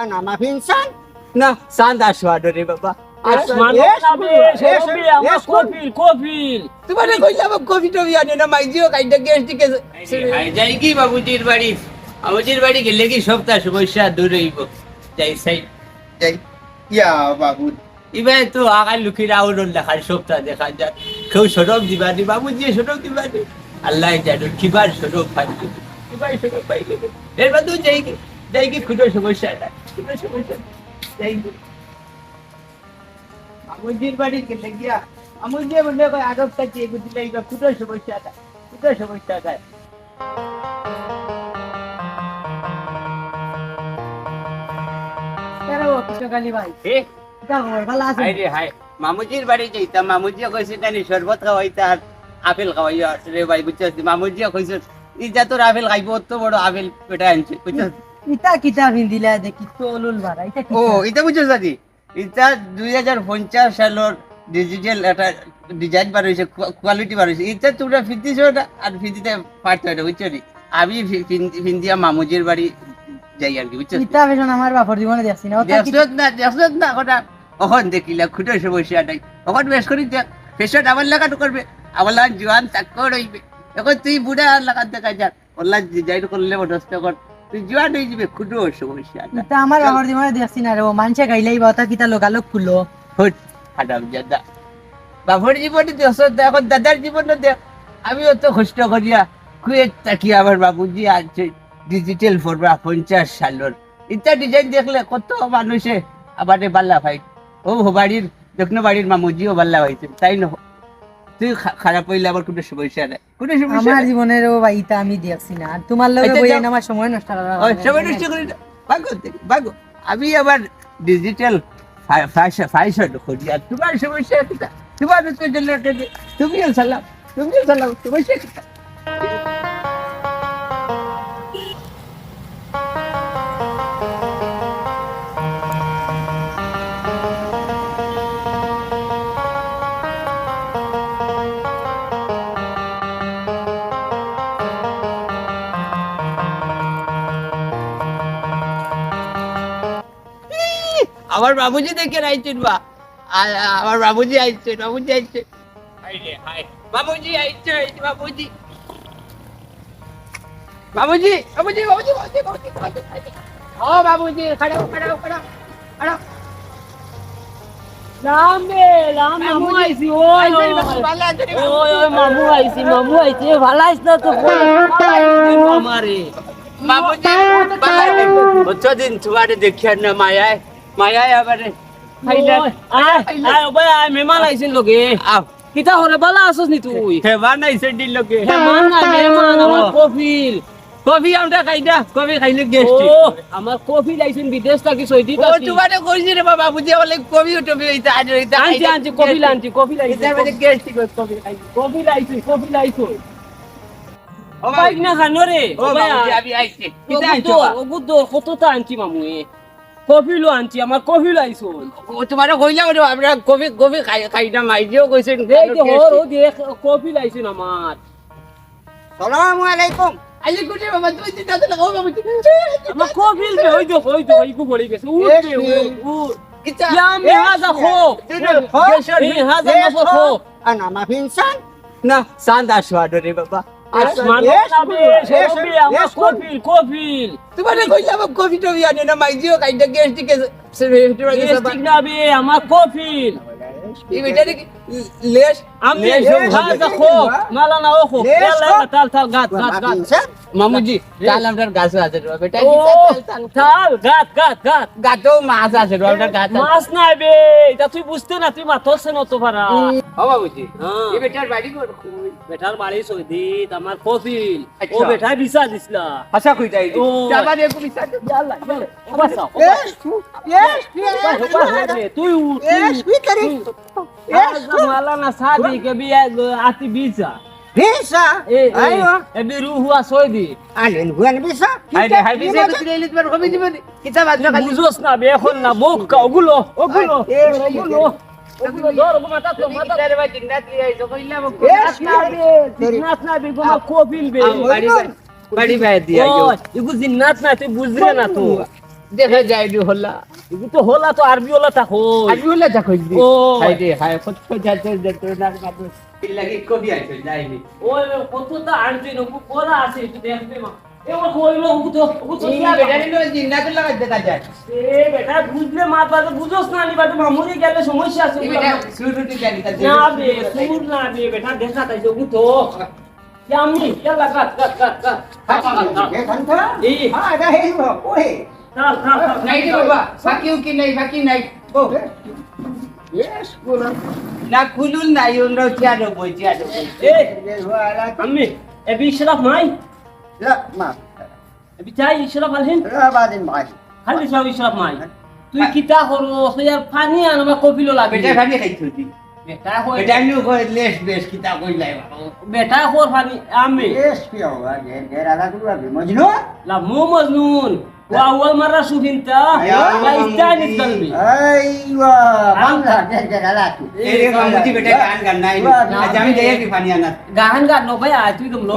Ana mafinsan? না চাঁদ আসবা রে বাবা কফিল তোমার কইলাম কফি টবি আনে না মাইজিও কাইন্ডা গেস্টিক যাই কি বাবুজির বাড়ি বাবুজির বাড়ি গেলে কি সপ্তাহ সমস্যা দূর হইব যাই সাই Jai. Ya babu. এবার তো আগার লুকির আউর দেখার সপ্তাহ দেখা যায় কেউ সরব দিবানি বাবুজি সরব দিবানি আল্লাহ জানো কিবার সরব পাইবে কিবার সরব পাইবে এর বাদে যাই কি খুঁজো সমস্যা না খুঁজো সমস্যা যাই কি বাবুজির বাড়ি গেলে গিয়া বাবুজি বললে কই আদবটা কি বুঝলে এইবার খুঁজো সমস্যা না কেরে ও কিশোরকালী ভাই এ এটা খবর ভালো আছে হাই রে হাই মামুজির বাড়ি যাইতাম মামুজিও কইছে জানি শরবত খাওয়াইতে আর আপেল খাওয়াইয়া রে ভাই বুঝছিস মামুজিও কইছে ইজা তোর আপেল খাইবো অত বড় আপেল পেটা আনছে বুঝছিস ইতা কিতা ভিন্দিলা দেখি তো লুল বাড়া এটা কি ও এটা বুঝছিস দাদি এটা 2050 সালের ডিজিটাল একটা ডিজাইন বার হয়েছে কোয়ালিটি বার হয়েছে এটা তোমরা ফিরতিস না আর ফিরতিতে পারতো না বুঝছো নি আমি ফিন্দিয়া মামুজির বাড়ি যাই আর কি বুঝছো ইতা বেশন আমার বাপর জীবনে দেখছি না ওটা কি দেখছ না ওটা ওখন দেখিলা খুঁটো সমস্যা নাই ওখন বেশ করি ফেসট আমার লাগানো করবে আমার লাগা জোয়ান চাক্কর হইবে এখন তুই বুড়া আর লাগান দেখা যাক ওল্লা ডিজাইন করলে বটস্ত কর তুই জোয়ান হয়ে যাবে খুঁটো সমস্যা নাই ইতা আমার বাপর জীবনে দেখছি না রে ও মানুষে গাইলেই বাতা কিতা লোকালোক ফুলো হুট হাডাম জাদা বাপর জীবনে দেখছ এখন দাদার জীবনে দেখ আমি অত কষ্ট করিয়া খুঁয়ে তাকি আমার বাবুজি আছে ডিজিটাল ফরবা 50 সালের এটা ডিজাইন দেখলে কত মানুষে আবার বাল্লা ভাই ও বাড়ির দক্ষিণ বাড়ির মামুজিও বাল্লা হয়েছে তাই না তুই খারাপ হইলে আবার কোনো সমস্যা নাই কোনো সমস্যা আমার নাই জীবনের ও ভাই ইতা আমি দেখছি না আর তোমার লগে আচ্ছা, বইয়া যাও। আমার সময় নষ্ট করা ওই সবাই নিশ্চয় করি না ভাগো আমি আবার ডিজিটাল ফাইশন করি আর তোমার সমস্যা কিটা তোমার তো জেনারেটর তুমিও সালাম সমস্যা কিটা আমার বাবুজি দেখে আইছেন বা আমার বাবুজি আইছে বাবুজি আইছে বাবুজি ও বাবুজি খাড়াও লামে মামু আইছি ওই মামু আইছি ভালো আইছ না তো আমারে বাবুজি কতদিন তোমারে দেখিয়া না মায়ায় আবারে মেহমান আইছেন লগে কিতা হরে বালা আসছ নি তুই হেবান আইছে দিল লোকে মেহমান আমার কফিল কফি আমরা কফি খাইলে গেস্ট আমার কফিল আইছেন বিদেশ থাকি সৌদি ও তোমারে কইছি রে বাবুজি বলে কফি টফি হইতা আনছি কফিল এটা মানে গেস্ট কফিল আইছো ও ভাই না খানো রে ও বাবুজি আমি আইছি কিটা আইছো ওগুদো কতটা আনছি মামুয়ে কফিলও আনছি আমার কফিল আইছো ও তোমারে কইলাম রে আমরা কফি খাইনা মাইজিও কইছেন এই যে হর ও দেখ কফিল আইছেন আমার Assalamu alaikum. আইলে কুটে বাবা তুই চিন্তা তো লাগাও বাবুজি আমার কফিল বে ওই তো ইকু বলি গেছে কিটা ইয়া মে হাজা খো এই হাজা না খো Ana mafinsan? না চাঁদ আসবা রে বাবা আসমান নাবে সরবে আমার কফিল তোমার কইলাম কফি টবি আনে না মাইজিও কাইন্ডা গেস্টিক ঠিক নাবে আমার কফিল এই বেটারে লেশ আমি হাজা খো মালা না ও খো তাল গাত Mafinsan? মামুজি তাল আমরার গাছ আছে রে বেটা ও তাল গাত গাতো মাছ আছে রে আমরার গাছ মাছ নাই বে এটা তুই বুঝতে না তুই মাথছে না তো পারা ও বাবুজি হ্যাঁ। এই বেটার বাড়ি কোন বেটার বাড়ি সৌদিত আমার কফিল ও বেটা বিসা দিছলা হাসা কইতাই ও। যাবার একটু বিচার ইয়াল্লা বাসা Yes, তুই yes, we can Yes, মালা না শাদি কে বিয়া আতি বিসা Bisa. Ayo. এ বিরু হুয়া সৌদি Alin bukan bisa. হাই বিসে তো দিলে বার কবি দিবনি কিতা বাদ না খালি বুঝোস না বে এখন না বোকা ওগুলো Yes, ওগুলো ধর মাথা তো মাথা রে ভাই চিন্তা কি আইছো কইলাম Yes, জিন্নাত না বে গোমা কফিল বে বাড়ি ভাই দিয়া ও ইগু জিন্নাত না তুই বুঝরে না তো দেখা যায় নি হলা এগুলো তো হলা তো আরবি হলা তা হই আমি হলা যা কই দি ও। হাই রে হাই কত যাতে যাতে না কাটু লাগি কবি আছে যাইনি ওই কতটা আনছি না কোরা আছে একটু দেখবে মা এ ও কইলো ও তো এই বেটারি লো জিন্নাত লাগা দেখা যায় এ বেটা বুঝলে মা বাবা বুঝোস না নি বাবা মামুরি গেলে সমস্যা আছে এই বেটা সুরুটি জানি তা না বে সুর না বে বেটা দেখা তাইছে ও তো ইয়ামি ইয়ালা কাট এই কাল নাই রে বাবা ফাকিও কি নাই ফাকি নাই ও না খুলুন নাই ওরা চেয়ারে বই এ আমি এ বিশরাফ নাই এ বিচাই ইশরাফ আলহিন খালি সব ইশরাফ নাই তুই কিতা হলো সয়ার পানি আর আমার কপিলো লাগে বেটা খানি খাইছো দি বেটা হই বেটা নিও কই লেস বেশ কিতা কই লাই বেটা হর পানি আমি লা মু মজনুন ওয়া আউয়াল মাররা শুফিনতা ওয়া ইস্তানিস কলবি এই রে মামুজি বেটা গান নাই আজ আমি যাই কি পানি আনা গান গান নো ভাই তুই তোমলো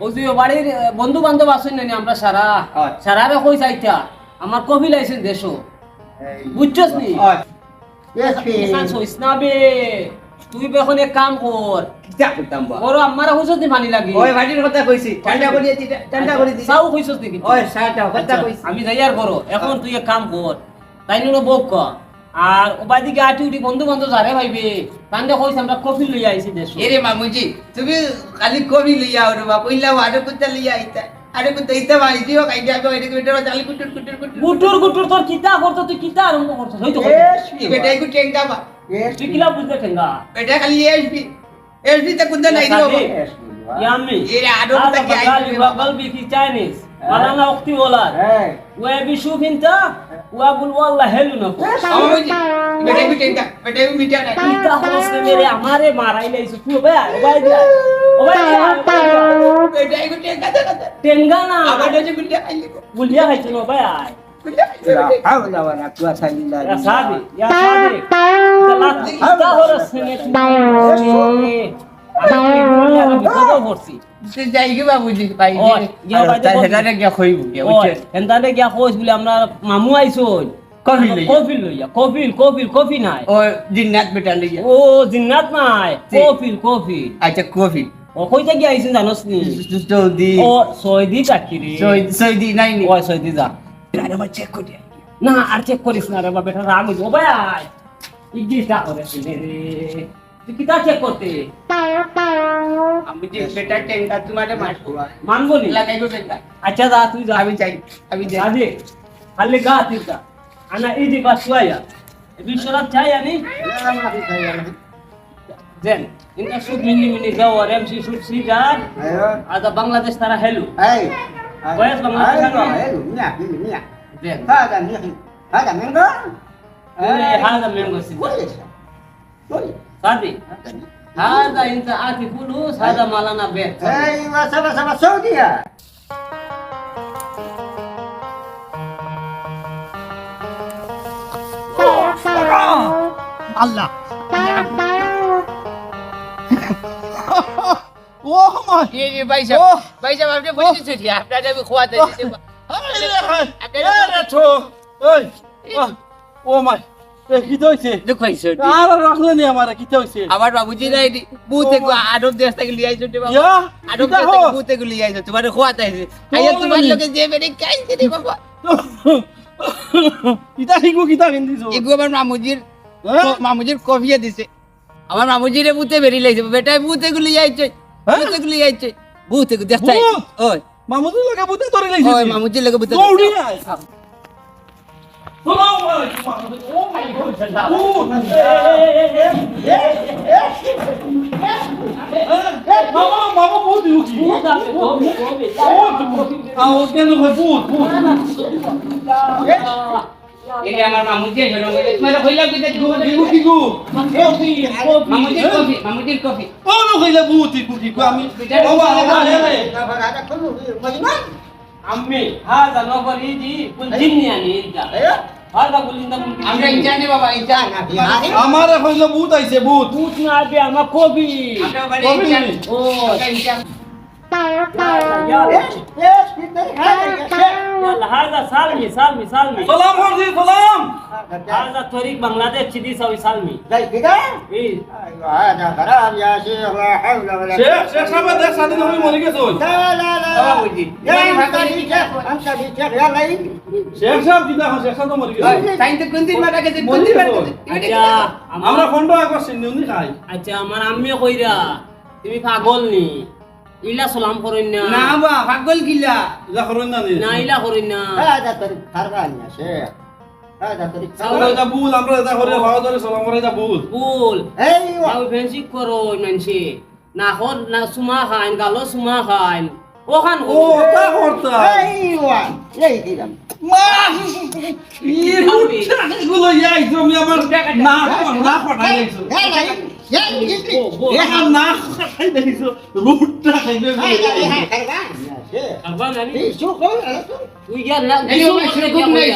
ও তুই বাড়ির বন্ধু বান্ধব আসেন না আমরা সারা সারারে কই যাইতা আমার কফি লাইছেন দেশো বুঝছস নি এখান সইস না বে তুই এখন এক কাম কর কিতা করতাম বা ওর আমারা হইছস নি পানি লাগি ওই ভাটির কথা কইছি ঠান্ডা করে দিছি সাউ হইছস নি কিন্তু ওই সাটা কথা কইছি আমি যাইয়ার করো এখন তুই এক কাম কর তাই নো বক কর আর ওবাদিকে আটি উঠি বন্ধু বান্ধব যারে ভাইবে তান্ডে কইছ আমরা কফি লই আইছি দেশো এরে মামুজি তুমি খালি কবি লইয়া আও রে বাপ কইলা আরে কুত্তা লইয়া আইতা আরে কুত্তা ইতা ভাই দিও কাই যাবে ওই দিকে বেটা চালি কুটুর গুটুর গুটুর তোর কিতা করতো তুই কিতা আরম্ভ করছস হইতো বেটা কো টেঙ্গা বা তুই কিলা বুঝতে ঠেঙ্গা বেটা খালি এসবি তে কুত্তা নাই দিও ইয়ামি এরে আরো কুত্তা কি আইছি বাগাল বি কি চাইনিজ মালানা ওক্তি ওলা ওয়া বিশুফ ইনতা ওয়া বুল ওয়াল্লাহ হেলু না মামুজি বেটা কো টেঙ্গা বেটা কো মিটা নাই কিতা হসে মেরে আমারে মারাই লাইছ তুই ভাই যা বেটা কো টেঙ্গা দাদা টেঙ্গা না আবার যে গুলিয়া আইলি বুলিয়া খাইছ না ভাই ইয়া সাদি তালা কিতা হরস নে আমি বিপদ পড়ছি সে যাই কি বাবুজি ভাই ওই গিয়া বাইদে সেটারে গিয়া কইবো কে ওই এন্দারে গিয়া কইস বলে আমরা মামু আইছই কফি নাই ও জিন্নাত বেটা লইয়া ও জিন্নাত নাই কফি আচ্ছা কফি ও কইতে গিয়া আইছেন জানোস নি সৌদি ও সৌদি চাকরি সৌদি নাই নি ওই সৌদি যা আরে আমার চেক করি না আর চেক করিস না রে বেটা রাগ হইছে ও ভাই ইগিটা করে রে তুই কিটা চেক করতে আমি যে বেটা টেঙ্গা তোমারে মারবো মানবো নি লাগাইবো বেটা আচ্ছা যা তুই যা আমি যাই আমি যাই আজে খালি গা তিরটা আনা ইদি বাসুয়া বিশ্বরাত চাই আনি দেন ইনকা সুদ মিনি যাও আর এমসি সুদ সিজার আদা বাংলাদেশ তারা হেলু বয়স বাংলাদেশ দেন هذا منغو سيدي صادي هذا انت عاطي فلوس هذا مالنا بيت ايوه سبا سعوديه আল্লাহ ও মা এই যে ভাই সাহেব আপনি বলেছেন কি আপনারা আমি খোয়াতে দিতে আরে তো ওই ও মা কি হইছে দুঃখ হইছে আর রাখলে নি আমার কি হইছে আমার বাবুজি নাই বুতে আরব দেশ থেকে লিয়ে আইছো বাবা ইয়া আরব দেশ থেকে বুতে লিয়ে আইছো তোমারে খোয়াতে আইছে আইয়া তোমার লগে যে বেরে কাইছে রে বাবা কিতা কিনদিছো এগু আমার মামুজির কফিয়া দিছে আমার মামুজিরে বুতে বেরি লাইছে বেটা বুতে গুলি আইছে বুতে দেখতাই ওই মামুদের লগে বুতে ধরে লাইছে ওই মামুজির লগে বুতে দৌড়ি আয় মামা বহুত লুকি আও কেন হয় বহুত এই আমার মামুজি এসে রঙে তোমার কইলা কইতে দিগু কিগু মামুজির কফি ও নো কইলা বহুত কুকি আমি বাবা هذا كله مجنون عمي هذا نفر يجي بالجن يعني انت هذا قول انت ممكن আমরা ইনজানে বাবা ইনজান আমারে কইলা বহুত আইছে বহুত توت نابي اما كوبي আমরা বাড়ি ইনজান ও ইনজান يلا ايش في هذا يا شيخ يلا هذا سالمي سالمي سالمي সালাম করছি সালাম هذا طريق بنغلاديش سيدي سوي سالمي زي كده ايه ايوه هذا خراب يا شيخ لا حول ولا শেখ শেখ সাহেব দেখ সাথে তুমি মরে গেছো لا لا لا বাবুজি يا انت بيشيخ انت بيشيخ يلا يجي শেখ সাহেব কি দেখো শেখ সাহেব তো মরে গেছে তাই তো কোন দিন মারা গেছে কোন দিন মারা গেছে আচ্ছা আমরা ফোনটা একবার সিন্নি উনি খাই আচ্ছা আমার আম্মি কইরা তুমি পাগল নি ইলা সালাম করেন না না বা পাগল গিলা যা করুন না না ইলা করেন না هذا طريق خربان يا شيخ هذا طريق আমরা خربان এটা ভুল আমরা এটা করে ভালো ধরে সালাম করে এটা ভুল ভুল ايوه যাও ফেন্সি করো মানছি না হর না সুমা খাইন গালো সুমা খাইন ওখান ও তা করতা ايوه زي كده এই গুলো ইয়াই তুমি আমার না না পাঠাই দিছো يلا يجي يجي এখন না খাই দেখিছো রুটটা খাইবে هذا خربان يا شيخ আবার জানি في سوق ولا سوق তুই গিয়া না এই শুকুর নাই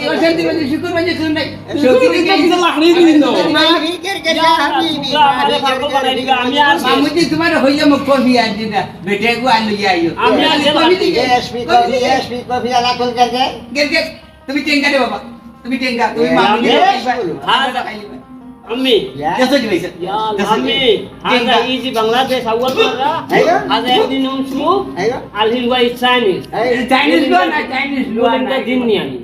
ও শান্তি মানে শুকুর মানে শুন নাই শুকুর কি লাখড়ি দিন ما في كركر يا حبيبي ما في كركر আমি আর মামুজি তোমার হইলে মুখ কফি আনছি না বেটে গো আলু আইও আমি আর ايش في كوفي ايش في كوفي لا كل كركر গেল তুমি টেঙ্গা দে বাবা তুমি টেঙ্গা তুমি এ, মামুজি আমি هذا عمي কেসো দিবেছে يا عمي هذا يجي بنغلاديش اول مره ايوه هذا يبني نشوف ايوه الهلوى الثانيز ايوه চাইনিজ গো না চাইনিজ لو انت جن يعني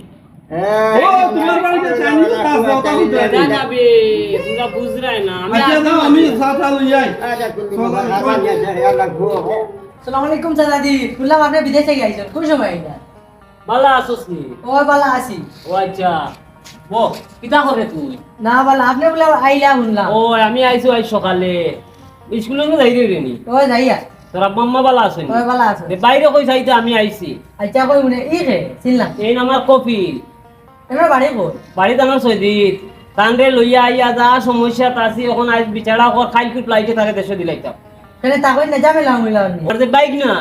তোমার বাড়িতে চাইনিজ কাজ দাও তাহলে না যাবে তোমরা বুঝরাই না আমি আচ্ছা দাও আমি সাথে আলু যাই هذا كل ما هذا يا شيخ يلا هو সালামু আলাইকুম দাদি শুনলাম আপনি বিদেশে গিয়েছেন কোন সময় এটা বালা আসোস নি ও বালা আছি ও আচ্ছা বো কিটা করে তুই না বালা আপনি বলে আইলা শুনলাম ও আমি আইছো আজ সকালে স্কুলে না যাই রে নি ও যাইয়া তোর মাম্মা বালা আছেন ও বালা আছে রে বাইরে কই যাইতে আমি আইছি আচ্ছা কই মনে ই রে চিনলাম এই আমার কপিল এবার বাড়ি কই বাড়িতে আমার সৈদিত তানরে লইয়া আইয়া যা সমস্যা তাসি এখন আজ বিচারা কর খাইল কুট লাইতে তারে দেশে দিলাইতাম কেন তাকই না যাবে লাউমিলা নি আর যে বাইক না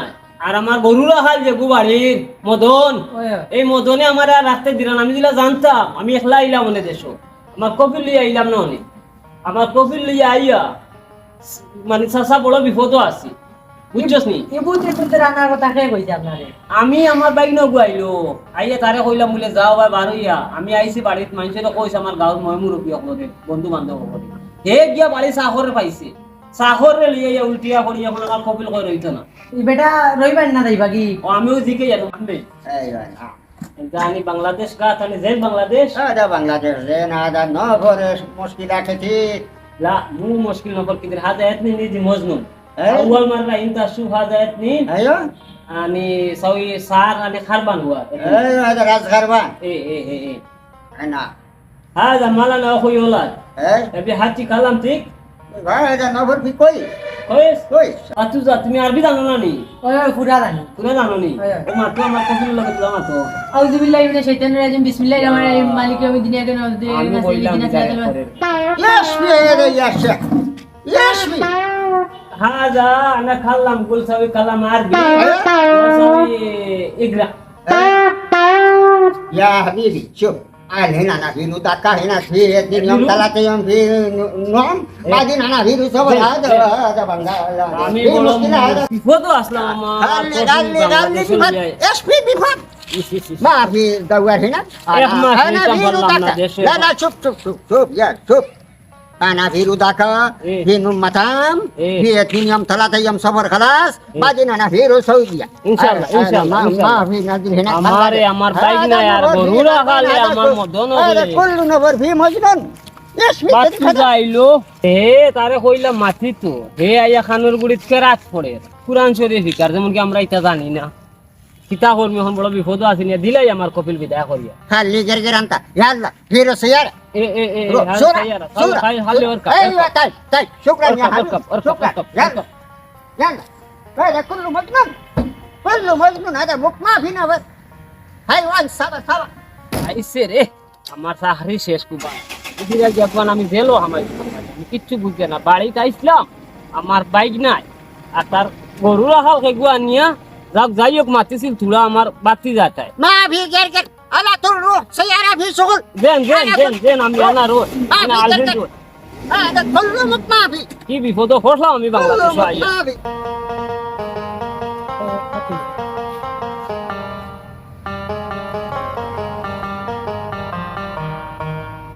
আর আমার গরুরা হাল যে গুবাড়ির মদন ওই এই মদনে আমার আর রাখতে দিল না আমি দিলা জানতাম আমি একলা আইলাম মনে দেশো আমার কপিল লইয়া আইলাম না অনেক আমার কপিল লইয়া আইয়া মানে চাষা বড় বিপদও আছি বুঝছস নি ই বুঝতে শুনতে রান্নার কথা কে কইছে আপনারে আমি আমার বাইক নগু আইলো আইয়া তারে কইলাম বলে যাও ভাই বার হইয়া আমি আইছি বাড়িত মানুষের কইছে আমার গাঁৱৰ মই মুরব্বী অকলরে বন্ধু বান্ধব অকলরে হে গিয়া বাড়ি চাহরে পাইছে চাহরে লইয়া উল্টিয়া করি এখন আমার কপিল কই রইতো না ই বেটা রইবেন না যাইবা কি ও আমিও জিকে জানো আমি ايوه জানি বাংলাদেশ কা তাহলে জেল বাংলাদেশ هذا بنغلاديش زين هذا نوفر مشكلات كتير لا مو مشكل نفر كده هذا اتني دي مجنون إيه؟ اول مره انت تشوف هذا اتنين ايوه يعني سوي صار يعني خربان هو ايوه هذا راس غربان ايه ايه ايه ايه انا هذا مالنا اخوي ولاد ايه ابي حكي كلام تيك هذا نوفر في كويس كويس كويس আতুজা তুমি আরবি জানো না নি ওই ওই ফুরা জানি তুমি জানো নি হ্যাঁ। ও মা তো আমার কফিল লাগে তো আমার তো আউযু বিল্লাহি মিনাশ শাইতানির রাজিম বিসমিল্লাহির রহমানির রহিম মালিক ইয়াউমিদ দিন ইয়াকা নাবুদু ওয়া আমি ইয়াকা বললাম নাস্তাইন ইহদিনাস সিরাতাল يشفي هذا يا شيخ يشفي هذا انا كلام قول سوي كلام عربي وسوي اقرا يا حبيبي شوف قال هنا انا في نطاقة هنا في اثنين يوم ثلاثة يوم في نوم بعدين انا في صبر هذا আমি في বললাম مشكلة هذا বিপদ আসলাম আমার قال لي بفضل ايش في بفضل ما في دوار هنا إيه ما في انا في تبرع نطاقة بنغلاديش. لا لا شوف شوف شوف شوف يا شوف انا في روداكا إيه. في مطعم إيه. في اثنين يوم ثلاثة يوم سفر خلاص بعدين انا في سعودية إن شاء الله، إن شاء الله، إن شاء ما الله. في نازل هنا हमारे हमार बाइक ना यार गरुड़ा खाले हमार मदन هذا كله نفر في مجنون ايش في বাচ্চু যাইলো হে তারে কইলাম মাতি তো হে আইয়া খানুর গুড়িত কেরাত পড়ে কুরআন শরীফ ফিকার যেমন কি আমরা এটা জানি না কিতা করবি এখন বড় বিপদ আছে না দিলাই আমার কপিল বিদায় করিয়া خلي جرجر انت يلا في سيارة এ এ এ روح هذا بسرعة سيارة. بسرعة خلي خلي اركب ايوه طيب طيب شكرا يا اركب حبيبي اركب شكرا اركب يلا اركب يلا هذا كله مجنون كله مجنون هذا ما في نفر حيوان صبر صبر আইসে রে আমার চাকরি শেষ কুবা এদিকে যখন আমি জেলও আমি কিচ্ছু বুঝতে না বাড়িতে আইসলাম আমার বাইক নাই আর তার গরু রাখাল খেগুয়া নিয়া যাক যাই হোক মাতিছিল থুড়া আমার বাতি যাতায় ما في جرجر على طول روح سيارة في شغل দেন আমি আনা রোড ما في جرجر هذا كله ما في কি বিপদ ফসলাম আমি বাংলাদেশ كله ما في